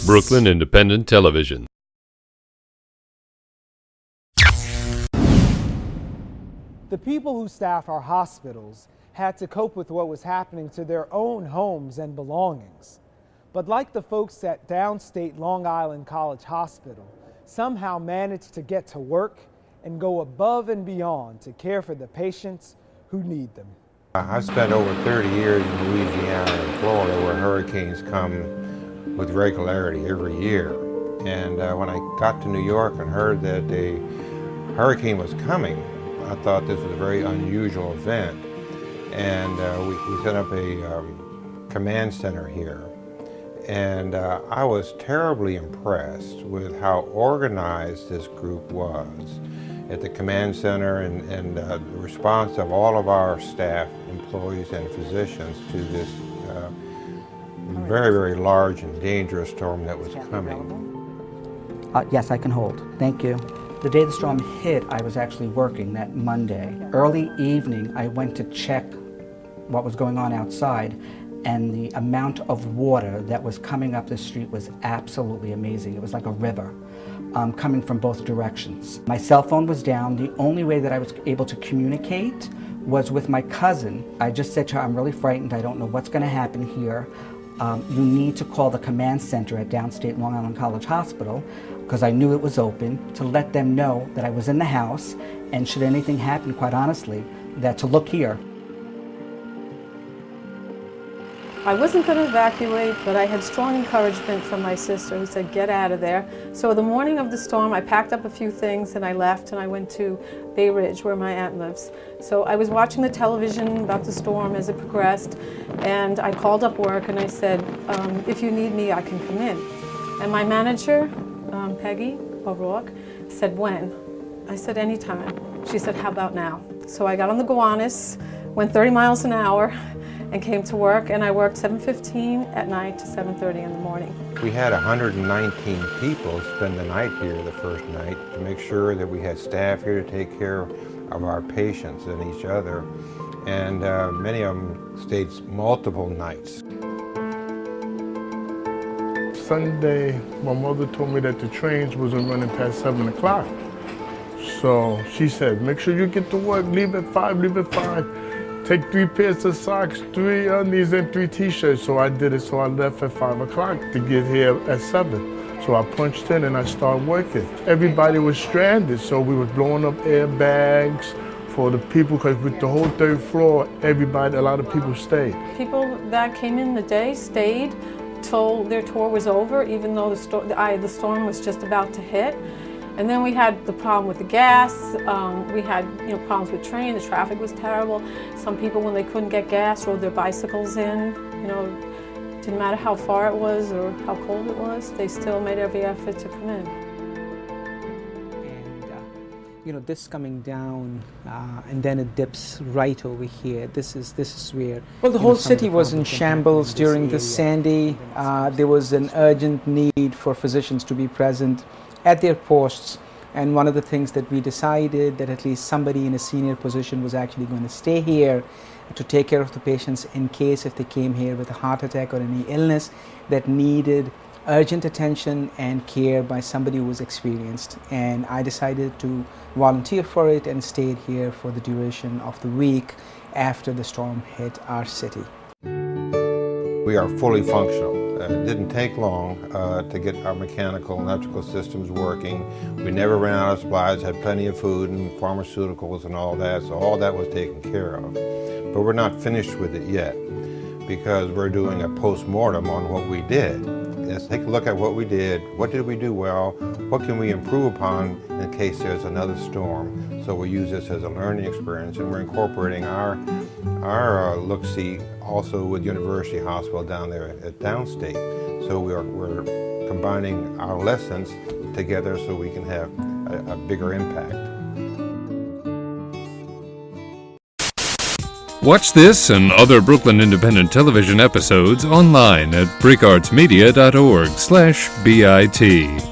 Brooklyn Independent Television. The people who staff our hospitals had to cope with what was happening to their own homes and belongings. But like the folks at Downstate Long Island College Hospital, somehow managed to get to work and go above and beyond to care for the patients who need them. I've spent over 30 years in Louisiana and Florida where hurricanes come with regularity every year. And when I got to New York and heard that a hurricane was coming, I thought this was a very unusual event. And we set up a command center here. And I was terribly impressed with how organized this group was at the command center and the response of all of our staff, employees, and physicians to this very, very large and dangerous storm that was coming. Yes, I can hold. Thank you. The day the storm hit, I was actually working that Monday. Early evening, I went to check what was going on outside, and the amount of water that was coming up the street was absolutely amazing. It was like a river coming from both directions. My cell phone was down. The only way that I was able to communicate was with my cousin. I just said to her, I'm really frightened. I don't know what's going to happen here. You need to call the command center at Downstate Long Island College Hospital, because I knew it was open, to let them know that I was in the house, and should anything happen, quite honestly, that to look here. I wasn't going to evacuate, but I had strong encouragement from my sister who said, get out of there. So the morning of the storm, I packed up a few things and I left and I went to Bay Ridge, where my aunt lives. So I was watching the television about the storm as it progressed, and I called up work and I said, if you need me, I can come in. And my manager, Peggy O'Rourke, said, when? I said, anytime. She said, how about now? So I got on the Gowanus, went 30 miles an hour, and came to work, and I worked 7:15 at night to 7:30 in the morning. We had 119 people spend the night here the first night to make sure that we had staff here to take care of our patients and each other, and many of them stayed multiple nights. Sunday, my mother told me that the trains wasn't running past 7 o'clock. So she said, make sure you get to work, leave at 5, leave at 5. Take 3 pairs of socks, 3 undies, and 3 t-shirts. So I did it, so I left at 5 o'clock to get here at 7. So I punched in and I started working. Everybody was stranded, so we were blowing up airbags for the people, because with the whole 3rd floor, a lot of people stayed. People that came in the day stayed till their tour was over, even though the storm was just about to hit. And then we had the problem with the gas. We had problems with train. The traffic was terrible. Some people, when they couldn't get gas, rode their bicycles in. Didn't matter how far it was or how cold it was, they still made every effort to come in. And this coming down, and then it dips right over here. This is where. Well, the whole city was in shambles during the Sandy. There was an urgent need for physicians to be present at their posts, and one of the things that we decided that at least somebody in a senior position was actually going to stay here to take care of the patients in case if they came here with a heart attack or any illness that needed urgent attention and care by somebody who was experienced. And I decided to volunteer for it and stayed here for the duration of the week after the storm hit our city. We are fully functional. It didn't take long to get our mechanical and electrical systems working. We never ran out of supplies, had plenty of food and pharmaceuticals and all that, so all that was taken care of. But we're not finished with it yet, because we're doing a post-mortem on what we did. Let's take a look at what we did. What did we do well? What can we improve upon in case there's another storm? So we use this as a learning experience, and we're incorporating our look-see also with University Hospital down there at Downstate. So we're combining our lessons together so we can have a bigger impact. Watch this and other Brooklyn Independent Television episodes online at brickartsmedia.org/BIT.